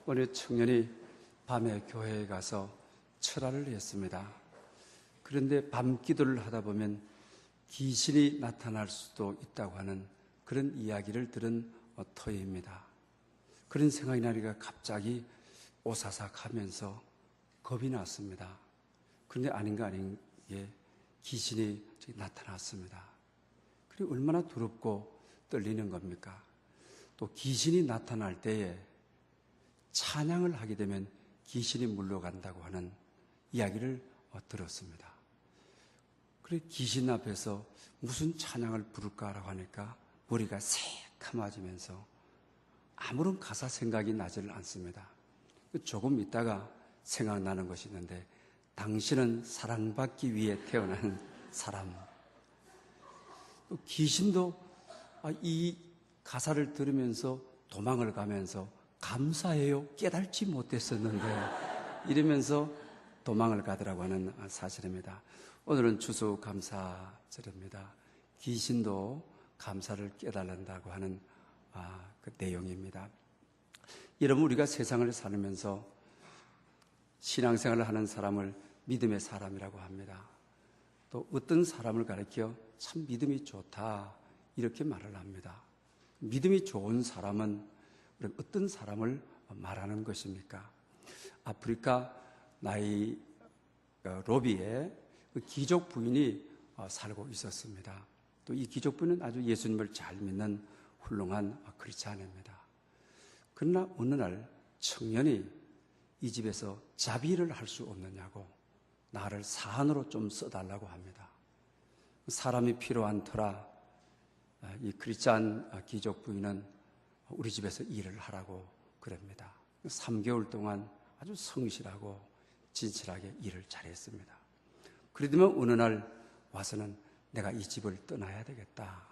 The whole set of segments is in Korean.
어느 청년이 밤에 교회에 가서 철화를 했습니다. 그런데 밤 기도를 하다 보면 귀신이 나타날 수도 있다고 하는 그런 이야기를 들은 터입니다. 그런 생각이 나니까 갑자기 오사삭하면서 겁이 났습니다. 그런데 아닌가 아닌게 귀신이 나타났습니다. 그리고 얼마나 두렵고 떨리는 겁니까? 또 귀신이 나타날 때에 찬양을 하게 되면 귀신이 물러간다고 하는 이야기를 들었습니다. 그래 귀신 앞에서 무슨 찬양을 부를까라고 하니까 머리가 새카매지면서 아무런 가사 생각이 나지를 않습니다. 조금 있다가 생각나는 것이 있는데, 당신은 사랑받기 위해 태어난 사람. 귀신도 이 가사를 들으면서 도망을 가면서 감사해요, 깨닫지 못했었는데 이러면서 도망을 가더라고 하는 사실입니다. 오늘은 추수감사절입니다. 귀신도 감사를 깨달는다고 하는 그 내용입니다. 여러분, 우리가 세상을 살면서 신앙생활을 하는 사람을 믿음의 사람이라고 합니다. 또 어떤 사람을 가리켜 참 믿음이 좋다 이렇게 말을 합니다. 믿음이 좋은 사람은 어떤 사람을 말하는 것입니까? 아프리카 나이로비에 그 귀족 부인이 살고 있었습니다. 또 이 귀족 부인은 아주 예수님을 잘 믿는 훌륭한 크리스찬입니다. 그러나 어느 날 청년이 이 집에서 자비를 할 수 없느냐고 나를 사안으로 좀 써달라고 합니다. 사람이 필요한 터라 이 크리스찬 귀족 부인은 우리 집에서 일을 하라고 그럽니다. 3개월 동안 아주 성실하고 진실하게 일을 잘했습니다. 그러더니 어느 날 와서는 내가 이 집을 떠나야 되겠다.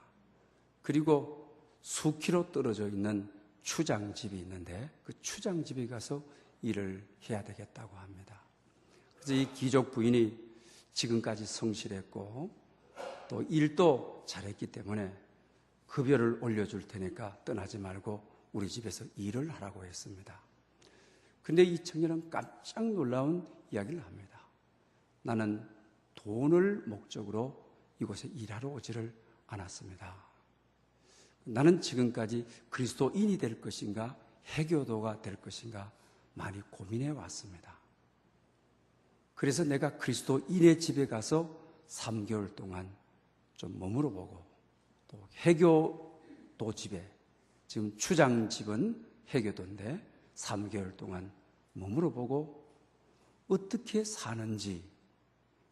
그리고 수키로 떨어져 있는 추장집이 있는데 그 추장집에 가서 일을 해야 되겠다고 합니다. 그래서 이 귀족 부인이 지금까지 성실했고 또 일도 잘했기 때문에 급여를 올려줄 테니까 떠나지 말고 우리 집에서 일을 하라고 했습니다. 그런데 이 청년은 깜짝 놀라운 이야기를 합니다. 나는 돈을 목적으로 이곳에 일하러 오지를 않았습니다. 나는 지금까지 그리스도인이 될 것인가 해교도가 될 것인가 많이 고민해 왔습니다. 그래서 내가 그리스도인의 집에 가서 3개월 동안 좀 머물러 보고 또 해교도 집에, 지금 추장집은 해교도인데 3개월 동안 머물러 보고 어떻게 사는지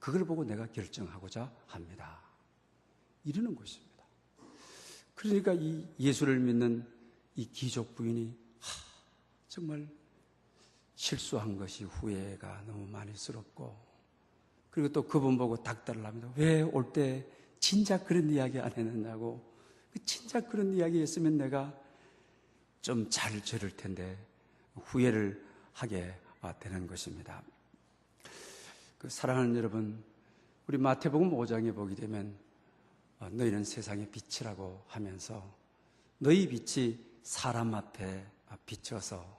그걸 보고 내가 결정하고자 합니다. 이러는 것입니다. 그러니까 이 예수를 믿는 이 귀족 부인이 정말 실수한 것이 후회가 너무 많이스럽고, 그리고 또 그분 보고 닥달을 합니다. 왜 올 때 진작 그런 이야기 안 했느냐고. 진작 그런 이야기 했으면 내가 좀 잘 들을 텐데 후회를 하게 되는 것입니다. 사랑하는 여러분, 우리 마태복음 5장에 보게 되면 너희는 세상의 빛이라고 하면서 너희 빛이 사람 앞에 비춰서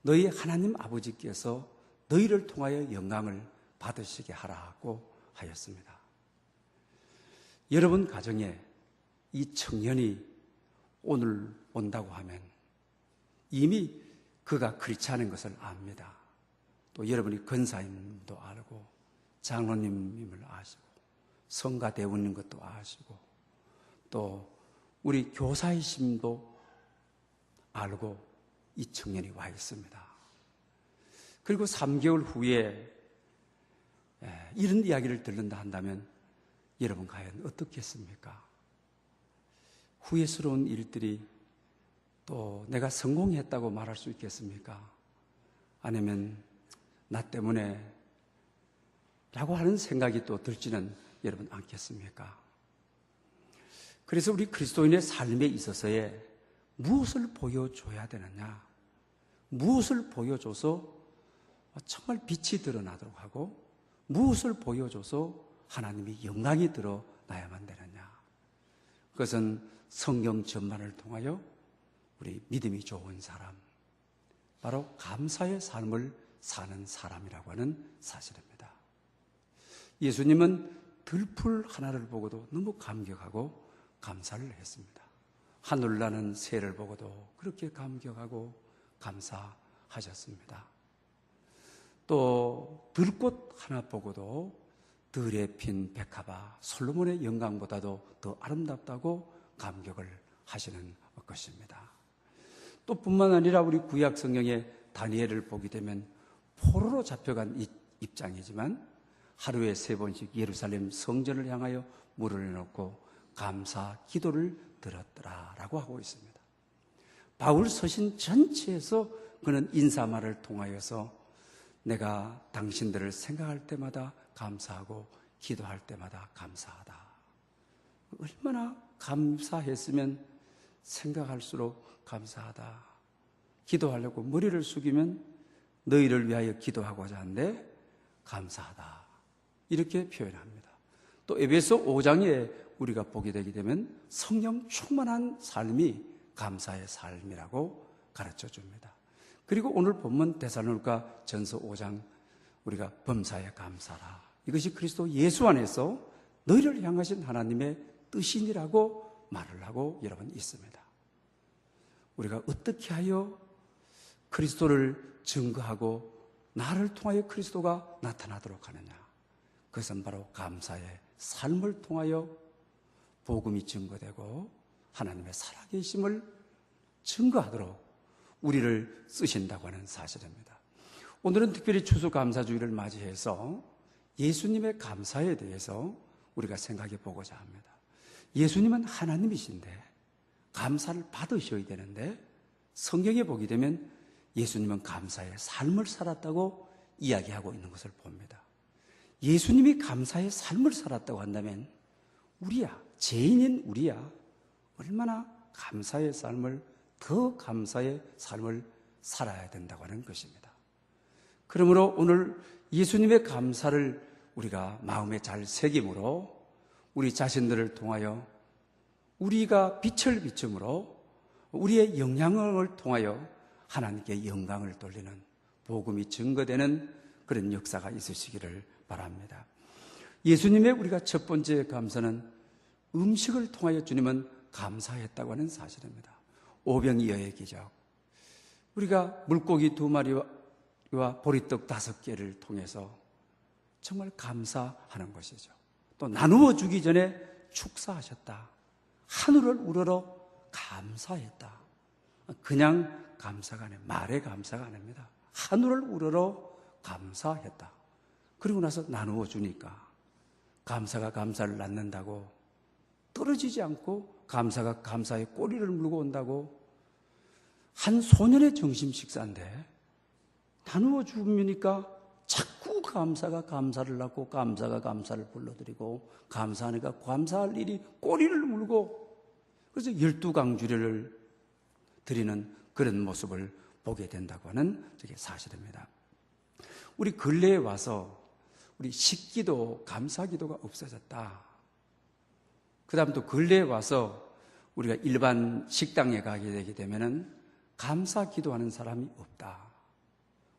너희 하나님 아버지께서 너희를 통하여 영광을 받으시게 하라고 하였습니다. 여러분 가정에 이 청년이 오늘 온다고 하면 이미 그가 크리스찬인 것을 압니다. 또 여러분이 권사님도 알고 장로님임을 아시고 성가대원인 것도 아시고 또 우리 교사이심도 알고 이 청년이 와 있습니다. 그리고 3개월 후에 이런 이야기를 듣는다 한다면 여러분 과연 어떻겠습니까? 후회스러운 일들이 또 내가 성공했다고 말할 수 있겠습니까? 아니면 나 때문에 라고 하는 생각이 또 들지는 여러분 않겠습니까? 그래서 우리 그리스도인의 삶에 있어서의 무엇을 보여줘야 되느냐? 무엇을 보여줘서 정말 빛이 드러나도록 하고 무엇을 보여줘서 하나님의 영광이 드러나야만 되느냐? 그것은 성경 전반을 통하여 우리 믿음이 좋은 사람, 바로 감사의 삶을 사는 사람이라고 하는 사실입니다. 예수님은 들풀 하나를 보고도 너무 감격하고 감사를 했습니다. 하늘 나는 새를 보고도 그렇게 감격하고 감사하셨습니다. 또 들꽃 하나 보고도 들에 핀 백합화 솔로몬의 영광보다도 더 아름답다고 감격을 하시는 것입니다. 또 뿐만 아니라 우리 구약 성경의 다니엘을 보게 되면 포로로 잡혀간 입장이지만 하루에 3번씩 예루살렘 성전을 향하여 물을 내놓고 감사 기도를 드렸더라라고 하고 있습니다. 바울 서신 전체에서 그는 인사말을 통하여서 내가 당신들을 생각할 때마다 감사하고 기도할 때마다 감사하다. 얼마나 감사했으면 생각할수록 감사하다. 기도하려고 머리를 숙이면 너희를 위하여 기도하고자 하는데 감사하다. 이렇게 표현합니다. 또 에베소 5장에 우리가 보게 되게 되면 성령 충만한 삶이 감사의 삶이라고 가르쳐 줍니다. 그리고 오늘 본문 데살로니가 전서 5장 우리가 범사에 감사라. 이것이 그리스도 예수 안에서 너희를 향하신 하나님의 뜻이니라고 말을 하고 여러분 있습니다. 우리가 어떻게 하여 그리스도를 증거하고 나를 통하여 그리스도가 나타나도록 하느냐. 그것은 바로 감사의 삶을 통하여 복음이 증거되고 하나님의 살아계심을 증거하도록 우리를 쓰신다고 하는 사실입니다. 오늘은 특별히 추수감사주의를 맞이해서 예수님의 감사에 대해서 우리가 생각해 보고자 합니다. 예수님은 하나님이신데 감사를 받으셔야 되는데 성경에 보게 되면 예수님은 감사의 삶을 살았다고 이야기하고 있는 것을 봅니다. 예수님이 감사의 삶을 살았다고 한다면 우리야, 죄인인 우리야 얼마나 감사의 삶을 더 감사의 삶을 살아야 된다고 하는 것입니다. 그러므로 오늘 예수님의 감사를 우리가 마음에 잘 새김으로 우리 자신들을 통하여 우리가 빛을 비춤으로 우리의 영향을 통하여 하나님께 영광을 돌리는 복음이 증거되는 그런 역사가 있으시기를 바랍니다. 예수님의 우리가 첫 번째 감사는 음식을 통하여 주님은 감사했다고 하는 사실입니다. 오병이어의 기적. 우리가 물고기 2마리와 보리떡 5개를 통해서 정말 감사하는 것이죠. 또 나누어 주기 전에 축사하셨다. 하늘을 우러러 감사했다. 그냥 감사가 아니에요. 말의 감사가 아닙니다. 하늘을 우러러 감사했다. 그리고 나서 나누어 주니까 감사가 감사를 낳는다고 떨어지지 않고 감사가 감사의 꼬리를 물고 온다고 한 소년의 점심 식사인데 나누어 주니까 자꾸 감사가 감사를 낳고 감사가 감사를 불러들이고 감사하니까 감사할 일이 꼬리를 물고 그래서 12강주례를 드리는 그런 모습을 보게 된다고 하는 저게 사실입니다. 우리 근래에 와서 우리 식기도 감사기도가 없어졌다. 그 다음 또 근래에 와서 우리가 일반 식당에 가게 되게 되면은 감사기도하는 사람이 없다.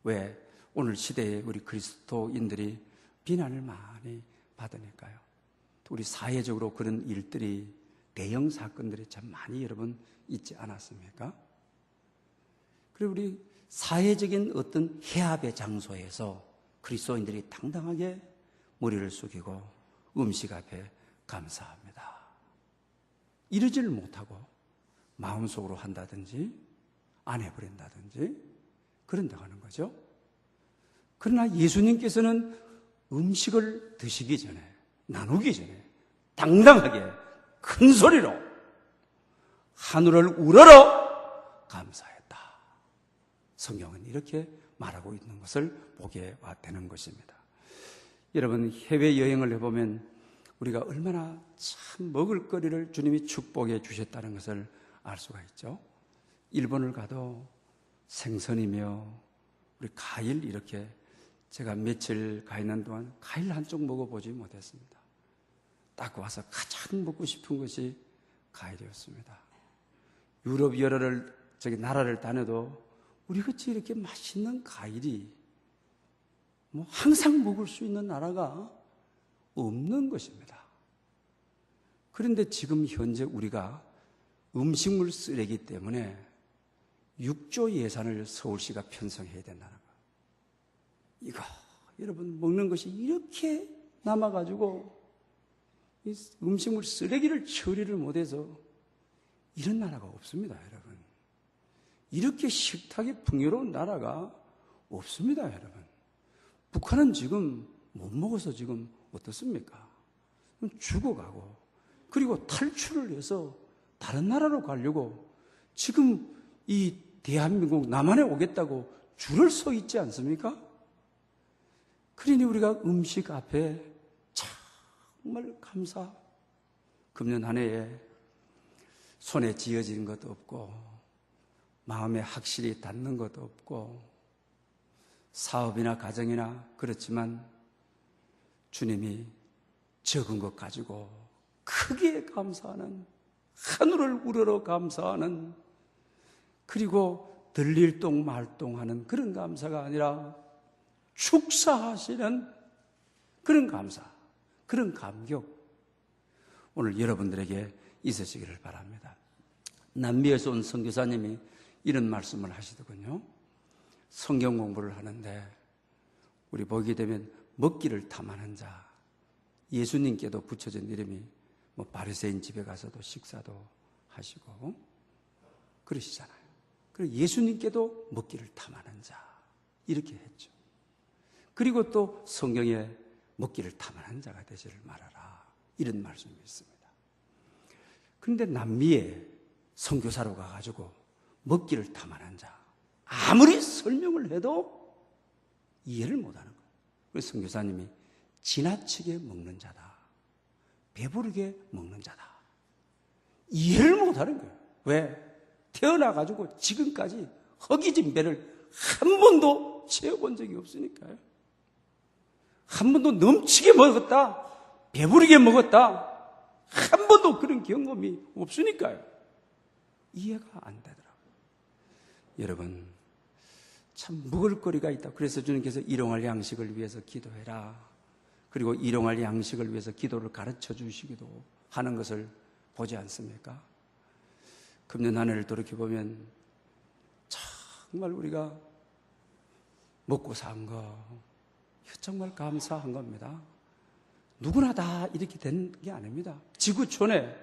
왜? 오늘 시대에 우리 그리스도인들이 비난을 많이 받으니까요. 또 우리 사회적으로 그런 일들이 대형 사건들이 참 많이 여러분 있지 않았습니까? 그리고 우리 사회적인 어떤 해합의 장소에서 그리스도인들이 당당하게 머리를 숙이고 음식 앞에 감사합니다. 이러지를 못하고 마음속으로 한다든지 안 해버린다든지 그런다고 하는 거죠. 그러나 예수님께서는 음식을 드시기 전에 나누기 전에 당당하게 큰 소리로 하늘을 우러러 감사했다. 성경은 이렇게 말하고 있는 것을 보게 되는 것입니다. 여러분 해외여행을 해보면 우리가 얼마나 참 먹을거리를 주님이 축복해 주셨다는 것을 알 수가 있죠. 일본을 가도 생선이며 우리 과일 이렇게 제가 며칠 가 있는 동안 과일 한쪽 먹어보지 못했습니다. 딱 와서 가장 먹고 싶은 것이 과일이었습니다. 유럽 여러 나라를 다녀도 우리같이 이렇게 맛있는 과일이 항상 먹을 수 있는 나라가 없는 것입니다. 그런데 지금 현재 우리가 음식물 쓰레기 때문에 6조 예산을 서울시가 편성해야 된다는 거예요. 이거 여러분 먹는 것이 이렇게 남아가지고 이 음식물 쓰레기를 처리를 못해서 이런 나라가 없습니다, 여러분. 이렇게 식탁이 풍요로운 나라가 없습니다, 여러분. 북한은 지금 못 먹어서 지금 어떻습니까? 죽어가고 그리고 탈출을 해서 다른 나라로 가려고 지금 이 대한민국 남한에 오겠다고 줄을 서 있지 않습니까? 그러니 우리가 음식 앞에 정말 감사. 금년 한 해에 손에 쥐어진 것도 없고 마음에 확실히 닿는 것도 없고 사업이나 가정이나 그렇지만 주님이 적은 것 가지고 크게 감사하는, 하늘을 우러러 감사하는, 그리고 들릴똥말똥하는 그런 감사가 아니라 축사하시는 그런 감사, 그런 감격, 오늘 여러분들에게 있으시기를 바랍니다. 남미에서 온 선교사님이 이런 말씀을 하시더군요. 성경 공부를 하는데 우리 보게 되면 먹기를 탐하는 자, 예수님께도 붙여진 이름이 바리새인 집에 가서도 식사도 하시고 그러시잖아요. 그리고 예수님께도 먹기를 탐하는 자, 이렇게 했죠. 그리고 또 성경에 먹기를 탐하는 자가 되지를 말아라, 이런 말씀이 있습니다. 그런데 남미에 선교사로 가가지고 먹기를 탐하는 자, 아무리 설명을 해도 이해를 못하는 거예요. 그래서 선교사님이 지나치게 먹는 자다, 배부르게 먹는 자다, 이해를 못하는 거예요. 왜? 태어나가지고 지금까지 허기진 배를 한 번도 채워본 적이 없으니까요. 한 번도 넘치게 먹었다, 배부르게 먹었다, 한 번도 그런 경험이 없으니까요. 이해가 안 되더라고요. 여러분, 참 먹을거리가 있다. 그래서 주님께서 일용할 양식을 위해서 기도해라, 그리고 일용할 양식을 위해서 기도를 가르쳐 주시기도 하는 것을 보지 않습니까? 금년 한 해를 돌이켜보면 정말 우리가 먹고 산 거 정말 감사한 겁니다. 누구나 다 이렇게 된 게 아닙니다. 지구촌에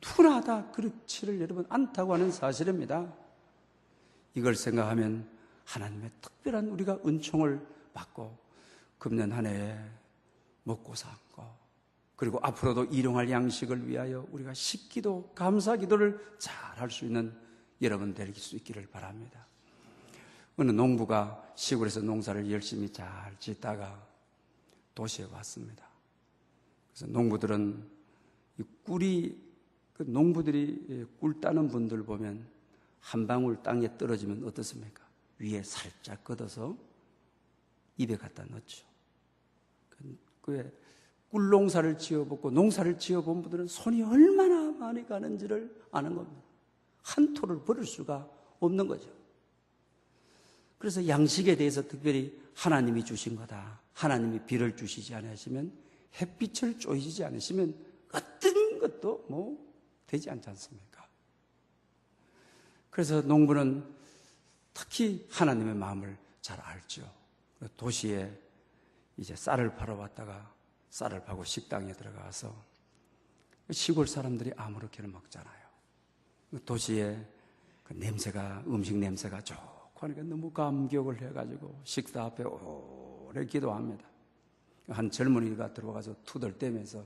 누구나 다 그렇지를 여러분 않다고 하는 사실입니다. 이걸 생각하면 하나님의 특별한 우리가 은총을 받고 금년 한 해에 먹고 산 거, 그리고 앞으로도 일용할 양식을 위하여 우리가 식기도 감사기도를 잘 할 수 있는 여러분 될 수 있기를 바랍니다. 어느 농부가 시골에서 농사를 열심히 잘 짓다가 도시에 왔습니다. 그래서 농부들은 이 꿀이, 그 농부들이 꿀 따는 분들 보면 한 방울 땅에 떨어지면 어떻습니까? 위에 살짝 걷어서 입에 갖다 넣죠. 그 꿀농사를 지어보고 농사를 지어본 분들은 손이 얼마나 많이 가는지를 아는 겁니다. 한 토를 버릴 수가 없는 거죠. 그래서 양식에 대해서 특별히 하나님이 주신 거다, 하나님이 비를 주시지 않으시면, 햇빛을 쬐이지 않으시면 어떤 것도 되지 않지 않습니까? 그래서 농부는 특히 하나님의 마음을 잘 알죠. 도시에 이제 쌀을 팔아 왔다가 쌀을 파고 식당에 들어가서 시골 사람들이 아무렇게나 먹잖아요. 도시에 그 냄새가, 음식 냄새가 좋고 하니까 너무 감격을 해가지고 식사 앞에 오래 기도합니다. 한 젊은이가 들어가서 투덜대면서,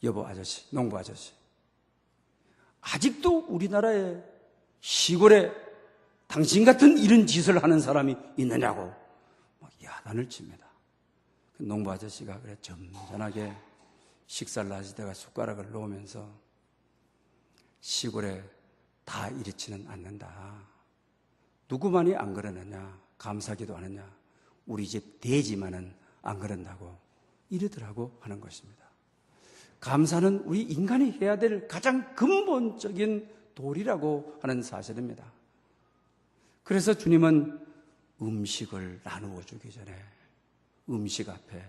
여보 아저씨, 농부 아저씨, 아직도 우리나라의 시골에 당신 같은 이런 짓을 하는 사람이 있느냐고 막 야단을 칩니다. 그 농부 아저씨가 그래 점잖하게 식사를 하시다가 숟가락을 놓으면서, 시골에 다 이렇지는 않는다. 누구만이 안 그러느냐, 감사기도 하느냐, 우리 집 돼지만은 안 그런다고 이러더라고 하는 것입니다. 감사는 우리 인간이 해야 될 가장 근본적인 도리라고 하는 사실입니다. 그래서 주님은 음식을 나누어 주기 전에 음식 앞에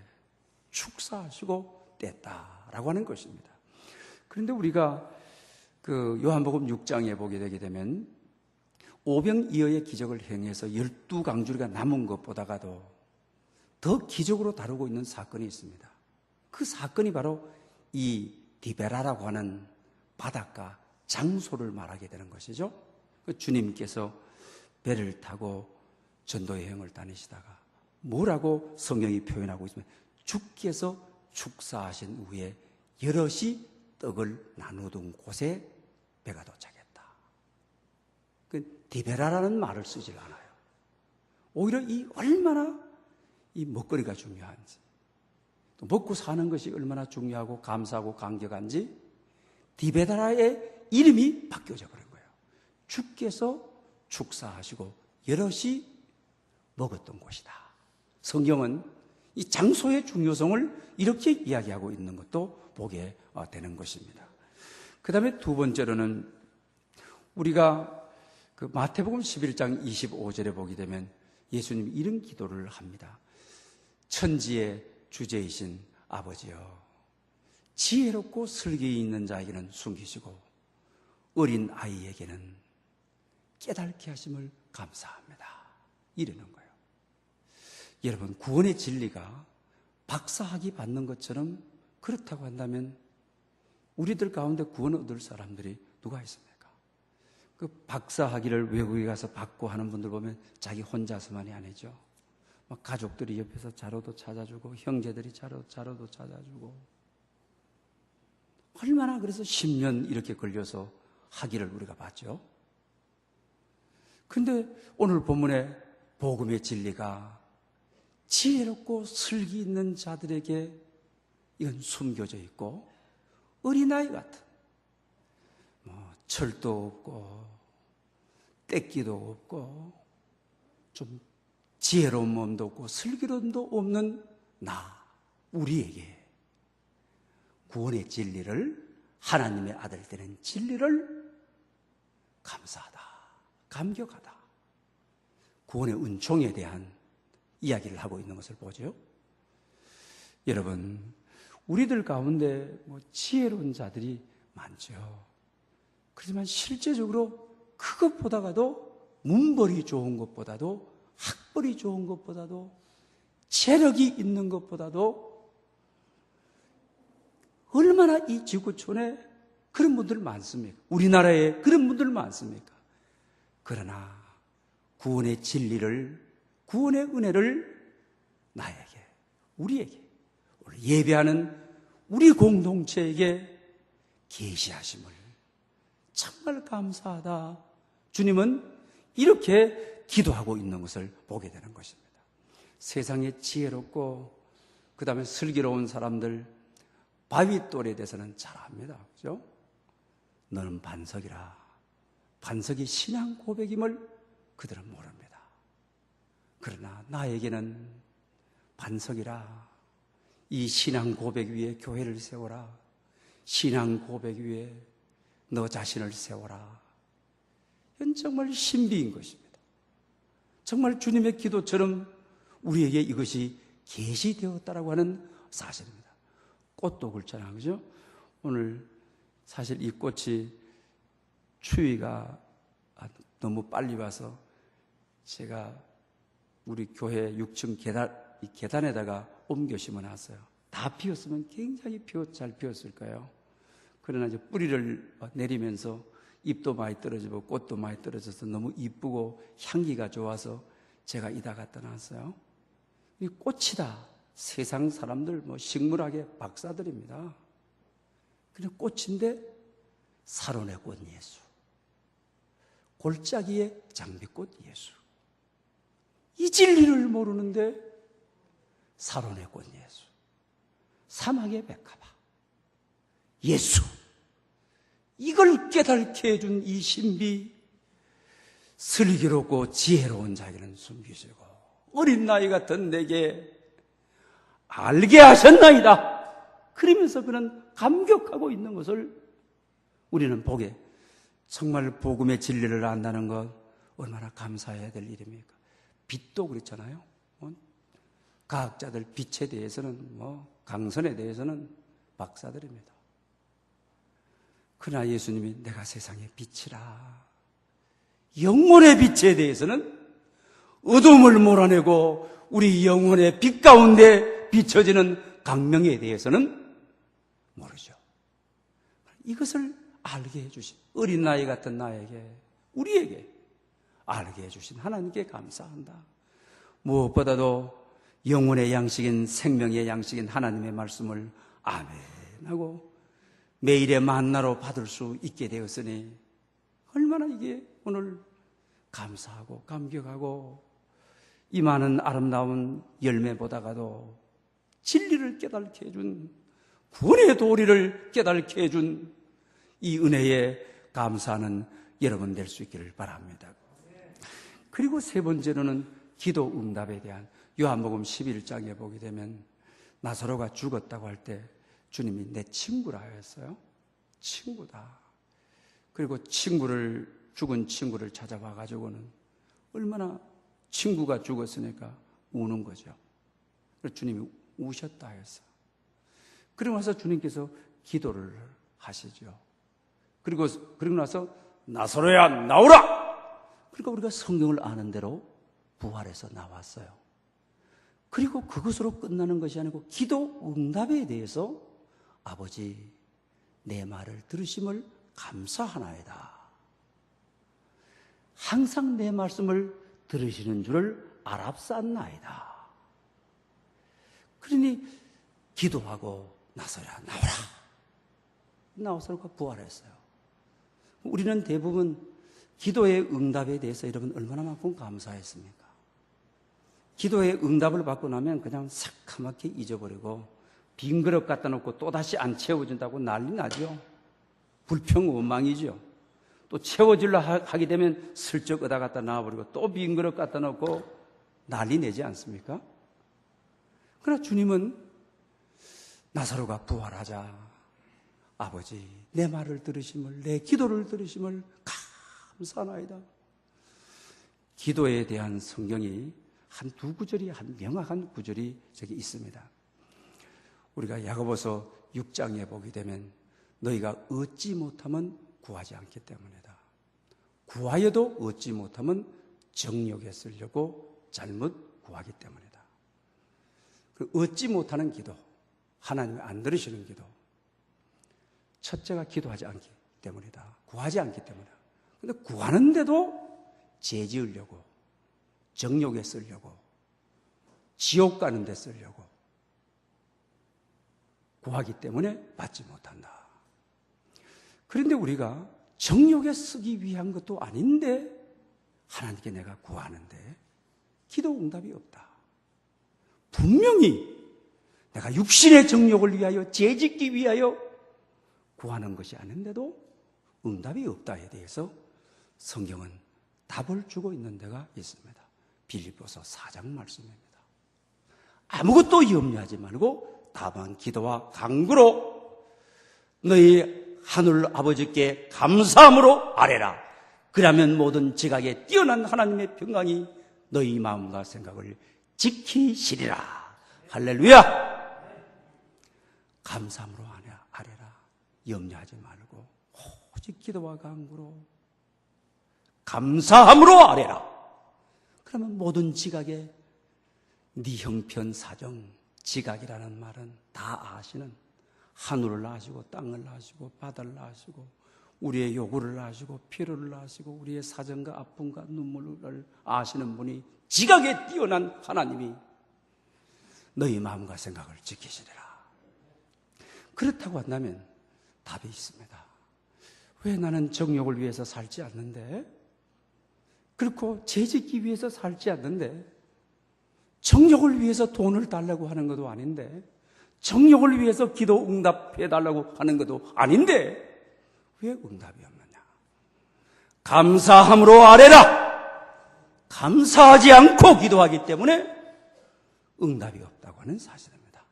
축사하시고 뗐다라고 하는 것입니다. 그런데 우리가 그 요한복음 6장에 보게 되게 되면 오병이어의 기적을 행해서 12강줄기가 남은 것보다가도 더 기적으로 다루고 있는 사건이 있습니다. 그 사건이 바로 이 디베라라고 하는 바닷가 장소를 말하게 되는 것이죠. 주님께서 배를 타고 전도 여행을 다니시다가 뭐라고 성경이 표현하고 있으면 주께서 축사하신 후에 여럿이 떡을 나누던 곳에 배가 도착했다. 그 디베라라는 말을 쓰질 않아요. 오히려 이 얼마나 이 먹거리가 중요한지, 또 먹고 사는 것이 얼마나 중요하고 감사하고 감격한지 디베라의 이름이 바뀌어져 버린 거예요. 주께서 축사하시고 여럿이 먹었던 곳이다. 성경은 이 장소의 중요성을 이렇게 이야기하고 있는 것도 보게 되는 것입니다. 그 다음에 두 번째로는 우리가 그 마태복음 11장 25절에 보게 되면 예수님이 이런 기도를 합니다. 천지의 주제이신 아버지여, 지혜롭고 슬기 있는 자에게는 숨기시고 어린 아이에게는 깨닫게 하심을 감사합니다. 이러는 거예요. 여러분, 구원의 진리가 박사학위 받는 것처럼 그렇다고 한다면 우리들 가운데 구원 얻을 사람들이 누가 있습니까? 그 박사학위를 외국에 가서 받고 하는 분들 보면 자기 혼자서만이 아니죠. 막 가족들이 옆에서 자료도 찾아주고 형제들이 자료도 찾아주고 얼마나 그래서 10년 이렇게 걸려서 학위를 우리가 받죠. 근데 오늘 본문의 복음의 진리가 지혜롭고 슬기 있는 자들에게 이건 숨겨져 있고 어린아이 같은 철도 없고 떼기도 없고 좀 지혜로운 몸도 없고 슬기로움도 없는 우리에게 구원의 진리를, 하나님의 아들 되는 진리를 감사하다, 감격하다, 구원의 은총에 대한 이야기를 하고 있는 것을 보죠. 여러분, 우리들 가운데 지혜로운 자들이 많죠. 그렇지만 실제적으로 그것보다도 문벌이 좋은 것보다도 학벌이 좋은 것보다도 재력이 있는 것보다도 얼마나 이 지구촌에 그런 분들 많습니까? 우리나라에 그런 분들 많습니까? 그러나 구원의 진리를, 구원의 은혜를 나에게, 우리에게, 오늘 예배하는 우리 공동체에게 계시하심을 정말 감사하다. 주님은 이렇게 기도하고 있는 것을 보게 되는 것입니다. 세상에 지혜롭고 그 다음에 슬기로운 사람들, 바위돌에 대해서는 잘 압니다. 그죠? 너는 반석이라. 반석이 신앙 고백임을 그들은 모릅니다. 그러나 나에게는 반석이라. 이 신앙 고백 위에 교회를 세워라. 신앙 고백 위에 너 자신을 세워라. 이건 정말 신비인 것입니다. 정말 주님의 기도처럼 우리에게 이것이 계시되었다라고 하는 사실입니다. 꽃도 그렇잖아요. 그죠? 오늘 사실 이 꽃이 추위가 너무 빨리 와서 제가 우리 교회 6층 계단에다가 옮겨 심어놨어요. 다 피었으면 굉장히 잘 피었을 거예요. 그러나 이제 뿌리를 내리면서 잎도 많이 떨어지고 꽃도 많이 떨어져서 너무 이쁘고 향기가 좋아서 제가 이다 갖다 놨어요. 이 꽃이다. 세상 사람들 식물학의 박사들입니다. 그냥 꽃인데 사론의 꽃 예수, 골짜기의 장미꽃 예수. 이 진리를 모르는데 사론의 꽃 예수, 사막의 백합화 예수, 이걸 깨닫게 해준 이 신비, 슬기롭고 지혜로운 자에게는 숨기시고 어린 나이 같은 내게 알게 하셨나이다. 그러면서 그는 감격하고 있는 것을 우리는 보게, 정말 복음의 진리를 안다는 것, 얼마나 감사해야 될 일입니까? 빛도 그렇잖아요. 과학자들 빛에 대해서는 강선에 대해서는 박사들입니다. 그러나 예수님이 내가 세상의 빛이라. 영혼의 빛에 대해서는 어둠을 몰아내고 우리 영혼의 빛 가운데 비춰지는 광명에 대해서는 모르죠. 이것을 알게 해주신 어린 나이 같은 나에게, 우리에게 알게 해주신 하나님께 감사한다. 무엇보다도 영혼의 양식인, 생명의 양식인 하나님의 말씀을 아멘하고 매일의 만나로 받을 수 있게 되었으니 얼마나 이게 오늘 감사하고 감격하고, 이 많은 아름다운 열매보다가도 진리를 깨닫게 해준, 구원의 도리를 깨닫게 해준 이 은혜에 감사하는 여러분 될 수 있기를 바랍니다. 그리고 세 번째로는 기도 응답에 대한, 요한복음 11장에 보게 되면 나사로가 죽었다고 할 때 주님이 내 친구라 했어요. 친구다. 그리고 죽은 친구를 찾아와 가지고는 얼마나, 친구가 죽었으니까 우는 거죠. 그래서 주님이 우셨다 했어요. 그러고 나서 주님께서 기도를 하시죠. 그리고 나서 나사로야 나오라! 그러니까 우리가 성경을 아는 대로 부활해서 나왔어요. 그리고 그것으로 끝나는 것이 아니고 기도 응답에 대해서 아버지 내 말을 들으심을 감사하나이다. 항상 내 말씀을 들으시는 줄을 알았사나이다. 그러니 기도하고 나서야 나오라. 나와서 부활했어요. 우리는 대부분 기도의 응답에 대해서 여러분 얼마나만큼 감사했습니까? 기도의 응답을 받고 나면 그냥 새카맣게 잊어버리고 빈 그릇 갖다 놓고 또다시 안 채워준다고 난리 나죠. 불평원망이죠. 또 채워주려 하게 되면 슬쩍 어디다 갖다 놔버리고 또 빈 그릇 갖다 놓고 난리 내지 않습니까? 그러나 주님은 나사로가 부활하자 아버지 내 말을 들으심을, 내 기도를 들으심을 감사하나이다. 기도에 대한 성경이 한 두 구절이, 한 명확한 구절이 저기 있습니다. 우리가 야고보서 6장에 보게 되면 너희가 얻지 못하면 구하지 않기 때문이다. 구하여도 얻지 못하면 정욕에 쓰려고 잘못 구하기 때문이다. 얻지 못하는 기도, 하나님이 안 들으시는 기도, 첫째가 기도하지 않기 때문이다. 구하지 않기 때문이다. 그런데 구하는데도 죄 지으려고, 정욕에 쓰려고, 지옥 가는 데 쓰려고 구하기 때문에 받지 못한다. 그런데 우리가 정욕에 쓰기 위한 것도 아닌데 하나님께 내가 구하는데 기도 응답이 없다. 분명히 내가 육신의 정욕을 위하여, 죄짓기 위하여 구하는 것이 아닌데도 응답이 없다에 대해서 성경은 답을 주고 있는 데가 있습니다. 빌립보서 4장 말씀입니다. 아무것도 염려하지 말고 다만 기도와 간구로 너희 하늘 아버지께 감사함으로 아뢰라. 그러면 모든 지각에 뛰어난 하나님의 평강이 너희 마음과 생각을 지키시리라. 할렐루야. 감사함으로 아뢰라. 염려하지 말고 오직 기도와 간구로 감사함으로 아뢰라. 그러면 모든 지각에 네 형편 사정, 지각이라는 말은 다 아시는, 하늘을 아시고 땅을 아시고 바다를 아시고 우리의 요구를 아시고 필요를 아시고 우리의 사정과 아픔과 눈물을 아시는 분이, 지각에 뛰어난 하나님이 너희 마음과 생각을 지키시리라. 그렇다고 한다면 답이 있습니다. 왜 나는 정욕을 위해서 살지 않는데? 그렇고 죄짓기 위해서 살지 않는데? 정욕을 위해서 돈을 달라고 하는 것도 아닌데, 정욕을 위해서 기도 응답해 달라고 하는 것도 아닌데 왜 응답이 없느냐? 감사함으로 아뢰라. 감사하지 않고 기도하기 때문에 응답이 없다고 하는 사실입니다.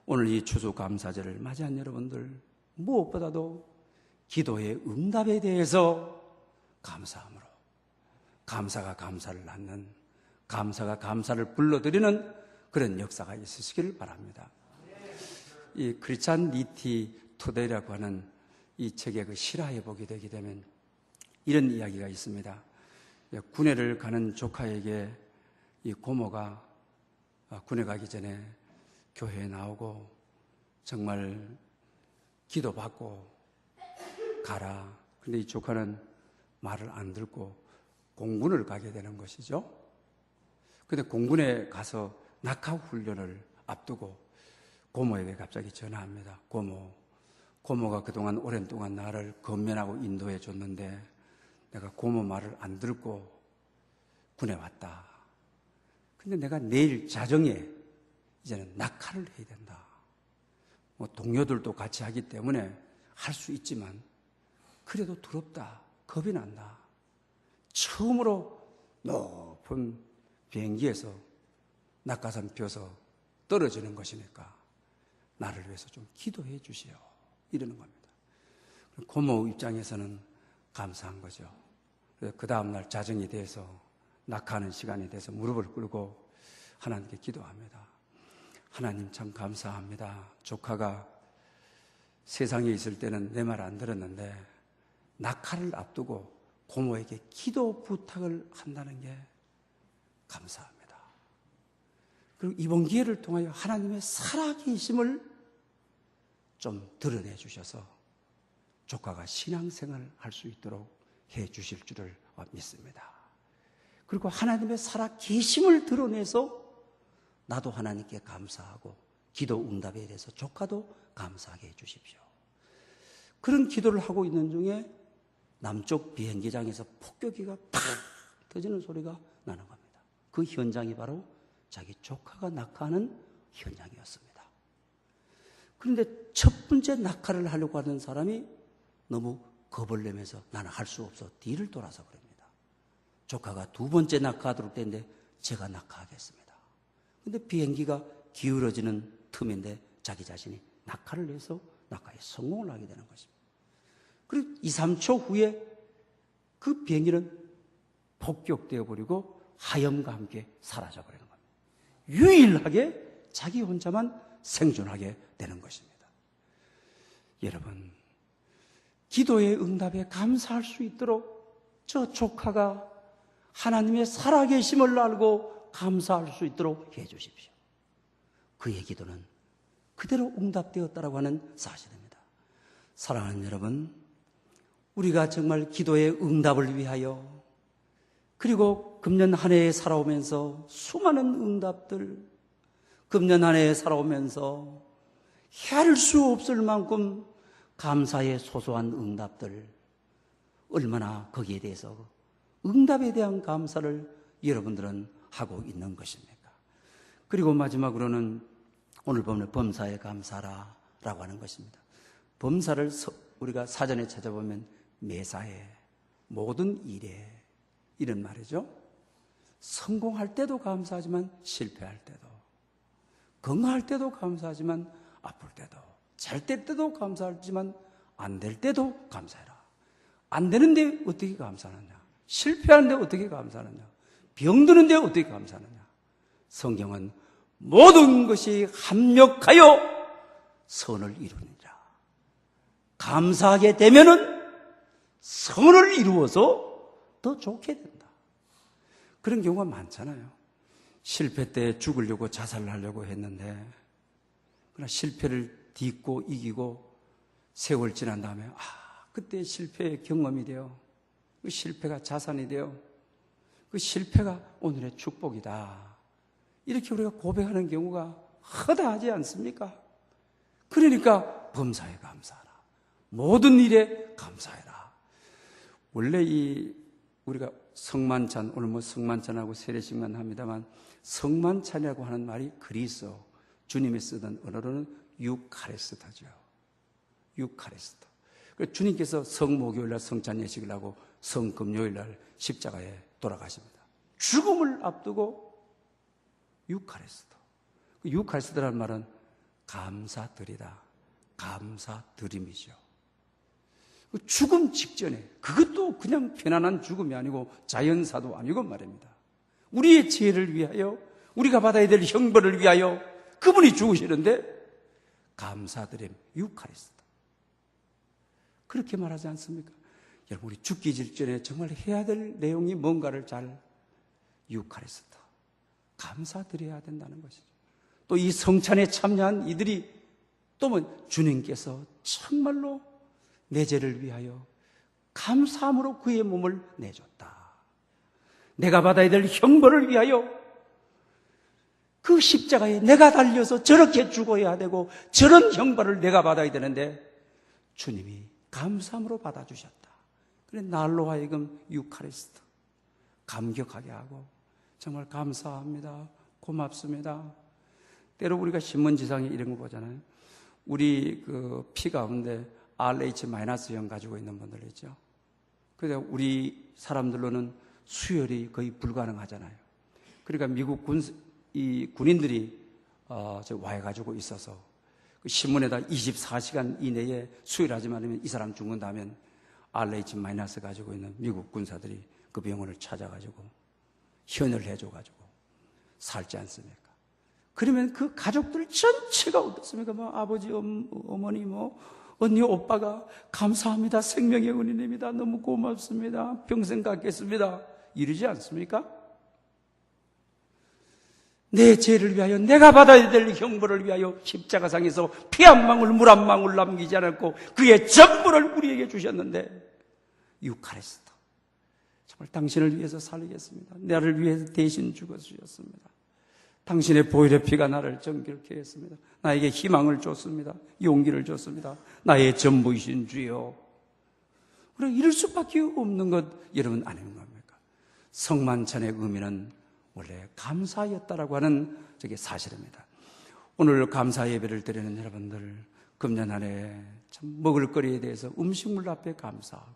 오늘 이 추수감사절을 맞이한 여러분들, 무엇보다도 기도의 응답에 대해서 감사함으로 감사가 감사를 낳는, 감사가 감사를 불러들이는 그런 역사가 있으시기를 바랍니다. 이 크리스찬 니티 투데이라고 하는 이 책의 그 실화에 보게 되게 되면 이런 이야기가 있습니다. 군회를 가는 조카에게 이 고모가 군에 가기 전에 교회에 나오고 정말 기도받고 가라. 근데 이 조카는 말을 안 듣고 공군을 가게 되는 것이죠. 근데 공군에 가서 낙하 훈련을 앞두고 고모에게 갑자기 전화합니다. 고모가 그동안 오랜 동안 나를 건면하고 인도해 줬는데 내가 고모 말을 안 듣고 군에 왔다. 근데 내가 내일 자정에 이제는 낙하를 해야 된다. 뭐 동료들도 같이 하기 때문에 할 수 있지만 그래도 두렵다. 겁이 난다. 처음으로 높은 비행기에서 낙하산 펴서 떨어지는 것이니까 나를 위해서 좀 기도해 주시오. 이러는 겁니다. 고모 입장에서는 감사한 거죠. 그 다음날 자정이 돼서 낙하하는 시간이 돼서 무릎을 꿇고 하나님께 기도합니다. 하나님 참 감사합니다. 조카가 세상에 있을 때는 내 말 안 들었는데 낙하를 앞두고 고모에게 기도 부탁을 한다는 게 감사합니다. 그리고 이번 기회를 통하여 하나님의 살아계심을 좀 드러내 주셔서 조카가 신앙생활을 할 수 있도록 해 주실 줄을 믿습니다. 그리고 하나님의 살아계심을 드러내서 나도 하나님께 감사하고 기도 응답에 대해서 조카도 감사하게 해 주십시오. 그런 기도를 하고 있는 중에 남쪽 비행기장에서 폭격기가 팍 터지는 소리가 나는 겁니다. 그 현장이 바로 자기 조카가 낙하하는 현장이었습니다. 그런데 첫 번째 낙하를 하려고 하는 사람이 너무 겁을 내면서 나는 할 수 없어 뒤를 돌아서 그럽니다. 조카가 두 번째 낙하하도록 됐는데 제가 낙하하겠습니다. 그런데 비행기가 기울어지는 틈인데 자기 자신이 낙하를 해서 낙하에 성공을 하게 되는 것입니다. 그리고 2, 3초 후에 그 비행기는 폭격되어 버리고 하염과 함께 사라져 버리는 겁니다. 유일하게 자기 혼자만 생존하게 되는 것입니다. 여러분, 기도의 응답에 감사할 수 있도록 저 조카가 하나님의 살아계심을 알고 감사할 수 있도록 해 주십시오. 그의 기도는 그대로 응답되었다라고 하는 사실입니다. 사랑하는 여러분, 우리가 정말 기도의 응답을 위하여 그리고 금년 한 해에 살아오면서 수많은 응답들, 금년 한 해에 살아오면서 헤아릴 수 없을 만큼 감사의 소소한 응답들, 얼마나 거기에 대해서 응답에 대한 감사를 여러분들은 하고 있는 것입니까? 그리고 마지막으로는 오늘 보면 범사에 감사라라고 하는 것입니다. 범사를 우리가 사전에 찾아보면 매사에, 모든 일에 이런 말이죠. 성공할 때도 감사하지만 실패할 때도, 건강할 때도 감사하지만 아플 때도, 잘 때도 감사하지만 안 될 때도 감사해라. 안 되는데 어떻게 감사하느냐? 실패하는데 어떻게 감사하느냐? 병드는데 어떻게 감사하느냐? 성경은 모든 것이 합력하여 선을 이루느니라. 감사하게 되면은 선을 이루어서 더 좋게 된다. 그런 경우가 많잖아요. 실패 때 죽으려고 자살을 하려고 했는데 그러나 실패를 딛고 이기고 세월 지난 다음에 그때 실패의 경험이 되어 그 실패가 자산이 되어 그 실패가 오늘의 축복이다. 이렇게 우리가 고백하는 경우가 허다하지 않습니까? 그러니까 범사에 감사하라. 모든 일에 감사해라. 원래 우리가 성만찬, 오늘 뭐 성만찬하고 세례식만 합니다만 성만찬이라고 하는 말이 그리스어, 주님이 쓰던 언어로는 유카리스토죠. 유카리스토. 주님께서 성목요일날 성찬 예식을 하고 성금요일날 십자가에 돌아가십니다. 죽음을 앞두고 유카리스토. 유카리스토라는 말은 감사드리다, 감사드림이죠. 죽음 직전에, 그것도 그냥 편안한 죽음이 아니고 자연사도 아니고 말입니다. 우리의 죄를 위하여, 우리가 받아야 될 형벌을 위하여 그분이 죽으시는데 감사드림 유카리스토. 그렇게 말하지 않습니까? 여러분, 우리 죽기 직전에 정말 해야 될 내용이 뭔가를 잘 유카리스토. 감사드려야 된다는 것이죠. 또 이 성찬에 참여한 이들이 또 뭐 주님께서 정말로 내 죄를 위하여 감사함으로 그의 몸을 내줬다. 내가 받아야 될 형벌을 위하여 그 십자가에 내가 달려서 저렇게 죽어야 되고 저런 형벌을 내가 받아야 되는데 주님이 감사함으로 받아주셨다. 그래 날로 하여금 유카리스트 감격하게 하고 정말 감사합니다. 고맙습니다. 때로 우리가 신문지상에 이런 거 보잖아요. 우리 그 피 가운데 RH-형 가지고 있는 분들 있죠. 그래서 우리 사람들로는 수혈이 거의 불가능하잖아요. 그러니까 미국 군인들이 와가지고 있어서 그 신문에다 24시간 이내에 수혈하지 않으면 이 사람 죽는다면 RH- 가지고 있는 미국 군사들이 그 병원을 찾아가지고 현을 해줘가지고 살지 않습니까? 그러면 그 가족들 전체가 어떻습니까? 뭐 아버지, 어머니, 뭐 언니, 오빠가 감사합니다. 생명의 은인입니다. 너무 고맙습니다. 평생 갖겠습니다. 이러지 않습니까? 내 죄를 위하여 내가 받아야 될 형벌을 위하여 십자가상에서 피 한 방울 물 한 방울 남기지 않았고 그의 전부를 우리에게 주셨는데 유카리스토 정말 당신을 위해서 살리겠습니다. 나를 위해서 대신 죽어주셨습니다. 당신의 보혈의 피가 나를 정결케 했습니다. 나에게 희망을 줬습니다. 용기를 줬습니다. 나의 전부이신 주여. 그래 이럴 수밖에 없는 것 여러분 아닌 겁니까? 성만찬의 의미는 원래 감사였다라고 하는 저게 사실입니다. 오늘 감사 예배를 드리는 여러분들 금년 한 해 참 먹을거리에 대해서 음식물 앞에 감사하고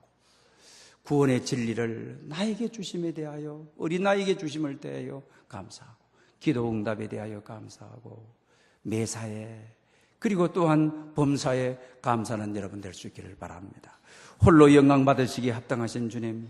구원의 진리를 나에게 주심에 대하여 어린아이에게 주심을 대하여 감사하고 기도 응답에 대하여 감사하고 매사에 그리고 또한 범사에 감사하는 여러분 될 수 있기를 바랍니다. 홀로 영광 받으시기에 합당하신 주님,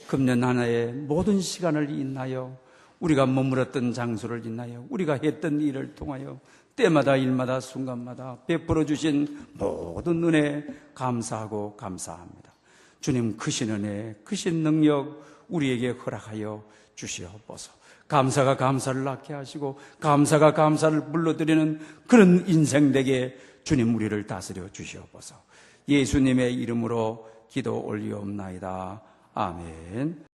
금년 한 해의 모든 시간을 인하여 우리가 머물렀던 장소를 인하여 우리가 했던 일을 통하여 때마다 일마다 순간마다 베풀어 주신 모든 은혜 감사하고 감사합니다. 주님 크신 은혜, 크신 능력 우리에게 허락하여 주시옵소서. 감사가 감사를 낳게 하시고 감사가 감사를 불러드리는 그런 인생 되게 주님 우리를 다스려 주시옵소서. 예수님의 이름으로 기도 올리옵나이다. 아멘.